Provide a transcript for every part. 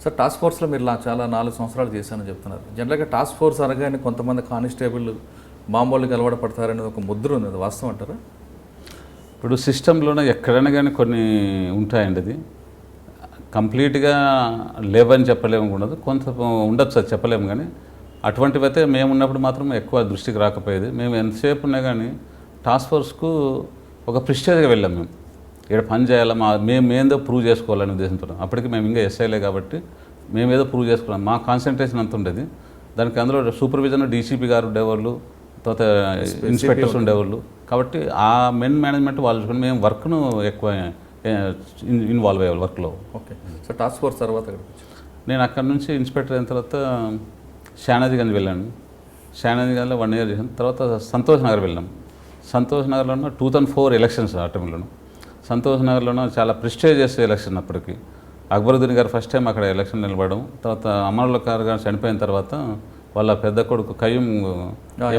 Sir task ఫోర్స్లో మీరు చాలా 4 సంవత్సరాలు చేశానని చెప్తున్నారు. జనరల్గా టాస్క్ ఫోర్స్ అనగానే కొంతమంది కానిస్టేబుల్ మామూలుగా అలవాటు పడతారనేది ఒక ముద్ర ఉంది, అది వాస్తవం అంటారా? ఇప్పుడు సిస్టంలోనే ఎక్కడైనా కానీ కొన్ని ఉంటాయండి. అది కంప్లీట్గా లేవని చెప్పలేము, ఉండదు, కొంత ఉండొచ్చు, అది చెప్పలేము. కానీ అటువంటివి అయితే మేము ఉన్నప్పుడు మాత్రం ఎక్కువ దృష్టికి రాకపోయేది. మేము ఎంతసేపు ఉన్నా కానీ టాస్క్ ఫోర్స్కు ఒక ప్రిస్టేజ్గా వెళ్ళాం. మేము ఇక్కడ పని చేయాలా, మేమేందో ప్రూవ్ చేసుకోవాలని ఉద్దేశంతో. అప్పటికి మేము ఇంకా ఎస్ఐలే కాబట్టి మేమేదో ప్రూవ్ చేసుకున్నాం. మా కాన్సన్ట్రేషన్ అంత ఉండేది దానికి. అందులో సూపర్విజన్ డీసీపీ గారు ఉండేవాళ్ళు, తర్వాత ఇన్స్పెక్టర్స్ ఉండేవాళ్ళు. కాబట్టి ఆ మెన్ మేనేజ్మెంట్ వాళ్ళు చూసుకుని మేము వర్క్ను ఎక్కువ ఇన్వాల్వ్ అయ్యేవాళ్ళు వర్క్లో. ఓకే. సో టాస్క్ ఫోర్స్ తర్వాత నేను అక్కడ నుంచి ఇన్స్పెక్టర్ అయిన తర్వాత షానాజీగంజ్ వెళ్ళాను. షానాజీగంజ్లో 1 year చేశాను. తర్వాత సంతోష్ నగర్ వెళ్ళాం. సంతోష్ నగర్లోనూ 2004 ఎలక్షన్స్ ఆ టైంలోనూ. సంతోష్ నగర్లోనూ చాలా ప్రెస్టీజియస్ ఎలక్షన్. అప్పటికి అక్బరుద్దీన్ గారు ఫస్ట్ టైం అక్కడ ఎలక్షన్ నిలబడడం. తర్వాత అమరుల్లా ఖాన్ గారు చనిపోయిన తర్వాత వాళ్ళ పెద్ద కొడుకు కయ్యూం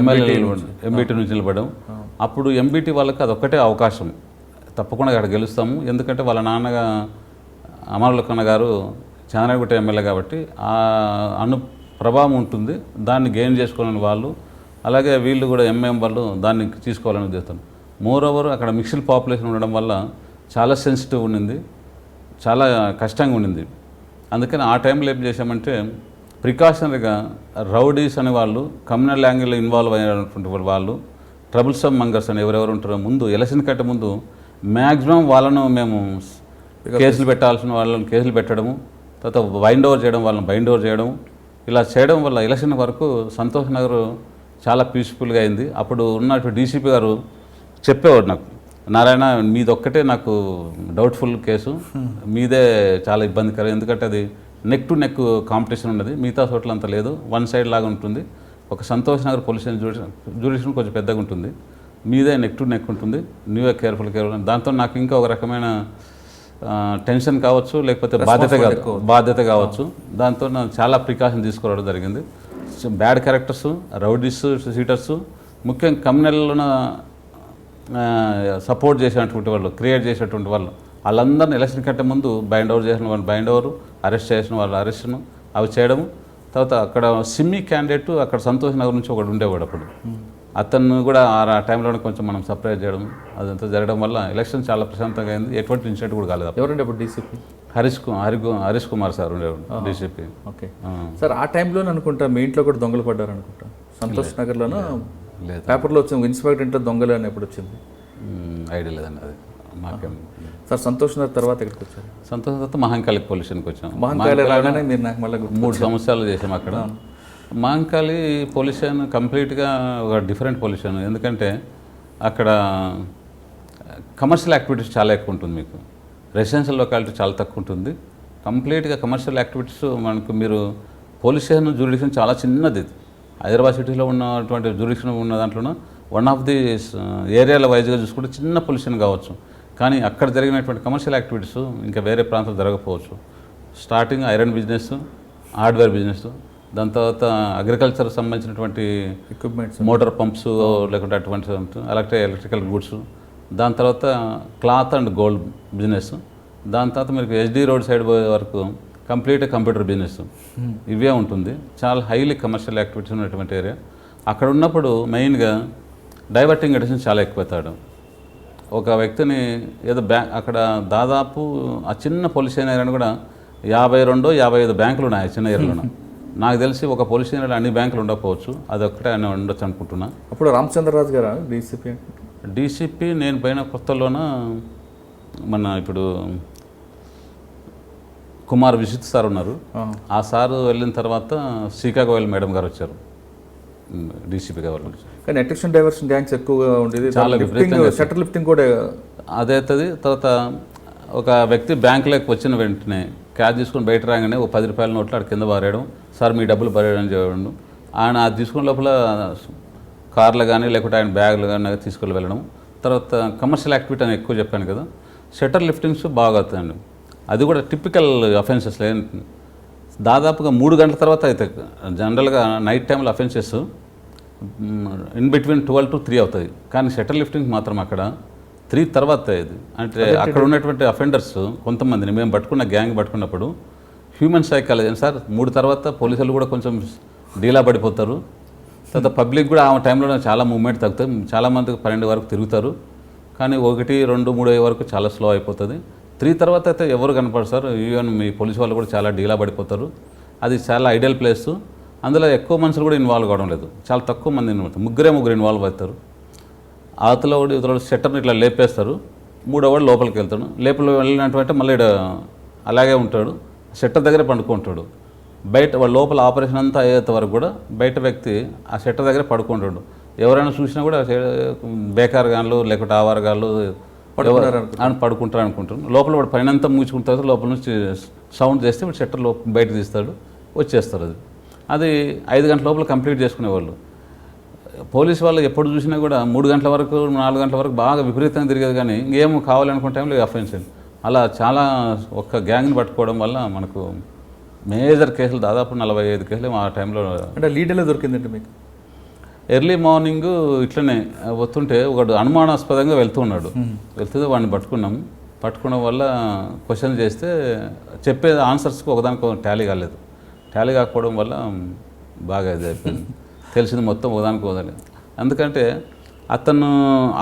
ఎమ్మెల్యే ఎంబీటీ నుంచి నిలబడడం. అప్పుడు ఎంబీటీ వాళ్ళకి అదొక్కటే అవకాశం, తప్పకుండా అక్కడ గెలుస్తాము. ఎందుకంటే వాళ్ళ నాన్నగా అమరుల్లా ఖాన్ గారు చంద్రగుట్ట ఎమ్మెల్యే కాబట్టి ఆ ప్రభావం ఉంటుంది. దాన్ని గెయిన్ చేసుకోవాలని వాళ్ళు, అలాగే వీళ్ళు కూడా ఎంఎం వాళ్ళు దాన్ని తీసుకోవాలని ఉద్దేశం. మోర్ ఓవర్ అక్కడ మిక్స్డ్ పాపులేషన్ ఉండడం వల్ల చాలా సెన్సిటివ్ ఉండింది, చాలా కష్టంగా ఉండింది. అందుకని ఆ టైంలో ఏం చేశామంటే ప్రికాషనరీగా రౌడీస్ అనే వాళ్ళు, కమ్యూనల్ యాంగిల్లో ఇన్వాల్వ్ అయినటువంటి వాళ్ళు, ట్రబుల్సమ్ మంగర్స్ అని ఎవరెవరు ఉంటారో ముందు ఎలక్షన్ కంటే ముందు మ్యాక్సిమం వాళ్ళను మేము కేసులు పెట్టాల్సిన వాళ్ళని కేసులు పెట్టడము, తర్వాత బైండ్ ఓవర్ చేయడం, వాళ్ళని బైండ్ ఓవర్ చేయడం. ఇలా చేయడం వల్ల ఎలక్షన్ వరకు సంతోష్ నగర్ చాలా పీస్ఫుల్గా అయింది. అప్పుడు ఉన్నటువంటి డీసీపీ గారు చెప్పేవాడు నాకు, నారాయణ మీదొక్కటే నాకు డౌట్ఫుల్ కేసు, మీదే చాలా ఇబ్బందికరం. ఎందుకంటే అది నెక్ టు నెక్ కాంపిటీషన్ ఉన్నది, మిగతా చోట్ల అంత లేదు, వన్ సైడ్ లాగా ఉంటుంది. ఒక సంతోష్ నగర్ పోలీస్ జ్యూరిడిక్షన్ కొంచెం పెద్దగా ఉంటుంది, మీదే నెక్ టు నెక్ ఉంటుంది, నువ్వే కేర్ఫుల్. దాంతో నాకు ఇంకా ఒక రకమైన టెన్షన్ కావచ్చు, లేకపోతే బాధ్యత కావచ్చు. దాంతో నాకు చాలా ప్రికాషన్ తీసుకోవడం జరిగింది. బ్యాడ్ క్యారెక్టర్స్, రౌడీస్, సీటర్స్, ముఖ్యంగా కమ్యూనల్లో సపోర్ట్ చేసినటువంటి వాళ్ళు, క్రియేట్ చేసేటువంటి వాళ్ళు, వాళ్ళందరినీ ఎలక్షన్ కంటే ముందు బైండ్ ఓవర్ చేసిన వాళ్ళు బైండ్ ఓవర్, అరెస్ట్ చేసిన వాళ్ళు అరెస్ట్ను అవి చేయడము. తర్వాత అక్కడ సిమ్మి క్యాండిడేట్ అక్కడ సంతోష్ నగర్ నుంచి ఒకటి ఉండేవాడు. అప్పుడు అతను కూడా ఆ టైంలో కొంచెం మనం సర్ప్రైజ్ చేయడం అదంతా జరగడం వల్ల ఎలక్షన్ చాలా ప్రశాంతంగా అయింది. ఎటువంటి ఇన్సిడెంట్ కూడా కాలేదు. ఎవరండి అప్పుడు డీసీపీ? హరీష్ కుమార్ సార్ ఉండేవాడు డీసీపీ. Okay sir. ఆ టైంలోనే అనుకుంటా మీ ఇంట్లో కూడా దొంగలు పడ్డారు అనుకుంటా, సంతోష్ నగర్లోనూ పేపర్లో వచ్చింది, ఇన్స్పెక్టర్ ఇంట్లో దొంగలు అని ఎప్పుడు వచ్చింది? ఐడియా లేదండి అది మాకేం. సార్ సంతోష్ నగర్ తర్వాత ఎక్కడికి వచ్చారు? సంతోష్ తర్వాత మహంకాళి పొల్యూషన్కి వచ్చాం. మహంకాళి రాగానే మీరు నాకు మళ్ళీ 3 సంవత్సరాలు చేసాం అక్కడ. మహంకాళి పొల్యూషన్ కంప్లీట్గా ఒక డిఫరెంట్ పొల్యూషన్. ఎందుకంటే అక్కడ కమర్షియల్ యాక్టివిటీస్ చాలా ఎక్కువ ఉంటుంది, మీకు రెసిడెన్షియల్ లొకాలిటీ చాలా తక్కువ ఉంటుంది. కంప్లీట్గా కమర్షియల్ యాక్టివిటీస్ మనకు, మీరు పొల్యూషన్ జ్యూరిడిక్షన్ చాలా చిన్నది. హైదరాబాద్ సిటీలో ఉన్నటువంటి జ్యూరిడిక్షన్ ఉన్న దాంట్లో వన్ ఆఫ్ ది ఏరియాల వైజ్గా చూసుకుంటే చిన్న పొల్యూషన్ కావచ్చు, కానీ అక్కడ జరిగినటువంటి కమర్షియల్ యాక్టివిటీస్ ఇంకా వేరే ప్రాంతాలు జరగకపోవచ్చు. Starting iron business, hardware business, దాని తర్వాత అగ్రికల్చర్ సంబంధించినటువంటి ఎక్విప్మెంట్స్, మోటార్ పంప్స్, లేకుంటే అటువంటి ఎలక్ట్రికల్ గూడ్స్, దాని తర్వాత క్లాత్ అండ్ గోల్డ్ బిజినెస్, దాని తర్వాత మీకు హెచ్డి రోడ్ సైడ్ పోయే వరకు కంప్లీట్ కంప్యూటర్ బిజినెస్, ఇవే ఉంటుంది. చాలా హైలీ కమర్షియల్ యాక్టివిటీస్ ఉన్నటువంటి ఏరియా. అక్కడ ఉన్నప్పుడు మెయిన్గా డైవర్టింగ్ అడిషన్ చాలా ఎక్కువవుతాడు. ఒక వ్యక్తిని ఏదో అక్కడ దాదాపు ఆ చిన్న పోలీస్ ఏరియాలో కూడా 52-55 బ్యాంకులు ఉన్నాయి ఆ చిన్న ఏరియాలో. నాకు తెలిసి ఒక పోలీస్ ఏరియాలో అన్ని బ్యాంకులు ఉండకపోవచ్చు, అదొక్కటే ఆయన ఉండొచ్చు అనుకుంటున్నా. అప్పుడు రామచంద్రరాజు గారు డీసీపీ నేను పోయిన కొత్తలోన మన ఇప్పుడు కుమార్ విజిత్ సార్ ఉన్నారు. ఆ సారు వెళ్ళిన తర్వాత శ్రీకాకుళం మేడం గారు వచ్చారు డీసీపీ గారు. కానీ అట్రాక్షన్ డైవర్షన్ గ్యాంగ్స్ ఎక్కువగా ఉండేది, చాలా షట్టర్ లిఫ్టింగ్ కూడా అదే అవుతుంది. తర్వాత ఒక వ్యక్తి బ్యాంకులోకి వచ్చిన వెంటనే క్యాష్ తీసుకుని బయట రాగానే ఒక 10 రూపాయల నోట్లు అక్కడ కింద పారేయడం, సార్ మీ డబ్బులు పారేయడం చేయడం. ఆయన అది తీసుకున్న లోపల కార్లు కానీ లేకుంటే ఆయన బ్యాగులు కానీ తీసుకుని వెళ్ళడం. తర్వాత కమర్షియల్ యాక్టివిటీ అని ఎక్కువ చెప్పాను కదా, షట్టర్ లిఫ్టింగ్స్ బాగా అవుతాయండి. అది కూడా టిపికల్ అఫెన్సెస్ దాదాపుగా 3 గంటల తర్వాత అవుతాయి. జనరల్గా నైట్ టైంలో అఫెన్సెస్ ఇన్ బిట్వీన్ 12 to 3 అవుతుంది, కానీ షట్టర్ లిఫ్టింగ్ మాత్రం అక్కడ 3 తర్వాత అయ్యేది. అంటే అక్కడ ఉన్నటువంటి అఫెండర్స్ కొంతమందిని మేము పట్టుకున్న గ్యాంగ్ పట్టుకున్నప్పుడు హ్యూమన్ సైకాలజీ సార్ 3 తర్వాత పోలీసులు కూడా కొంచెం డీలా పడిపోతారు. తర్వాత పబ్లిక్ కూడా ఆ టైంలో చాలా మూవ్మెంట్ తగ్గుతుంది. చాలామంది 12 వరకు తిరుగుతారు, కానీ 1, 2, 3 వరకు చాలా స్లో అయిపోతుంది. 3 తర్వాత అయితే ఎవరు కనపడరు సార్. ఈవెన్ మీ పోలీసు వాళ్ళు కూడా చాలా డీలా పడిపోతారు. అది చాలా ఐడియల్ ప్లేస్. అందులో ఎక్కువ మనుషులు కూడా ఇన్వాల్వ్ కావడం లేదు, చాలా తక్కువ మంది ఇన్వాల్వ్, ముగ్గురు ఇన్వాల్వ్ అవుతారు. అవతల ఇతర షట్టర్ని ఇట్లా లేపేస్తారు, 3వ వాడు లోపలికి వెళ్తాడు. వెళ్ళినటువంటి మళ్ళీ అలాగే ఉంటాడు, షట్టర్ దగ్గరే పండుకుంటాడు. బయట వాళ్ళ లోపల ఆపరేషన్ అంతా అయ్యేంత వరకు కూడా బయట వ్యక్తి ఆ షట్టర్ దగ్గరే పడుకుంటాడు. ఎవరైనా చూసినా కూడా బేకారుగాళ్ళు లేకపోతే ఆవారగాళ్ళు పడుకుంటారు అనుకుంటారు. లోపల వాడు పైన అంతా మూచుకున్న తర్వాత లోపల నుంచి సౌండ్ చేస్తే వాడు షట్టర్ బయట తీస్తాడు, వచ్చేస్తారు. అది 5 గంటల లోపల కంప్లీట్ చేసుకునేవాళ్ళు. పోలీసు వాళ్ళు ఎప్పుడు చూసినా కూడా 3 గంటల వరకు 4 గంటల వరకు బాగా విపరీతంగా తిరిగేది, కానీ ఇంకేం కావాలనుకున్న టైంలో అఫెన్స్ అయింది. అలా చాలా ఒక్క గ్యాంగ్ని పట్టుకోవడం వల్ల మనకు మేజర్ కేసులు దాదాపు 45 కేసులు ఆ టైంలో. అంటే లీడ్ ఎలా దొరికిందంటే మీకు? ఎర్లీ మార్నింగ్ ఇట్లనే వస్తుంటే ఒకడు అనుమానాస్పదంగా వెళ్తున్నాడు. వెళ్తుంటే వాడిని పట్టుకోవడం వల్ల క్వశ్చన్ చేస్తే చెప్పే ఆన్సర్స్కి ఒకదానికి టాలీ కాలేదు. టాలీ కాకపోవడం వల్ల బాగా ఇది అయిపోయింది. తెలిసింది మొత్తం ఒకదానికి వదలేదు. ఎందుకంటే అతను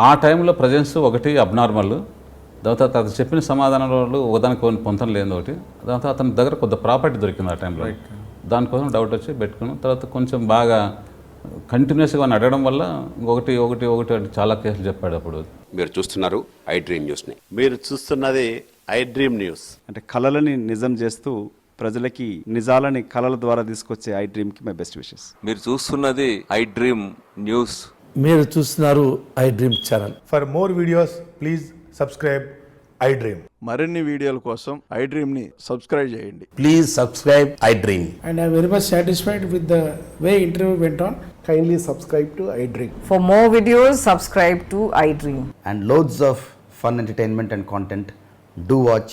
ఆ టైంలో ప్రజెన్స్ ఒకటి అబ్నార్మల్, దాని తర్వాత అతను చెప్పిన సమాధానాలు ఒకదానికి పొంతం లేదు ఒకటి. దాని తర్వాత అతని దగ్గర కొద్ది ప్రాపర్టీ దొరికింది ఆ టైంలో. దానికోసం డౌట్ వచ్చి పెట్టుకున్నాం. తర్వాత కొంచెం బాగా కంటిన్యూస్గా అడగడం వల్ల ఒకటి చాలా కేసులు చెప్పాడు. అప్పుడు మీరు చూస్తున్నారు ఐ డ్రీమ్ న్యూస్ని. మీరు చూస్తున్నది ఐ డ్రీమ్ న్యూస్. అంటే కళలని నిజం చేస్తూ ప్రజలకి నిజాలని కళల ద్వారా తీసుకొచ్చే ఐ డ్రీమ్కి మై బెస్ట్ విషెస్. మీరు చూస్తున్నది ఐ డ్రీమ్ న్యూస్. మీరు చూస్తున్నారు I dream channel. For more videos, please subscribe I Dream. మరిన్ని వీడియోల కోసం ఐ డ్రీమ్ని సబ్స్క్రైబ్ చేయండి. Please subscribe I dream. And I'm very much satisfied with the way interview went on. Kindly subscribe to I Dream. For more videos, subscribe to iDream. And loads of fun entertainment and content. Do watch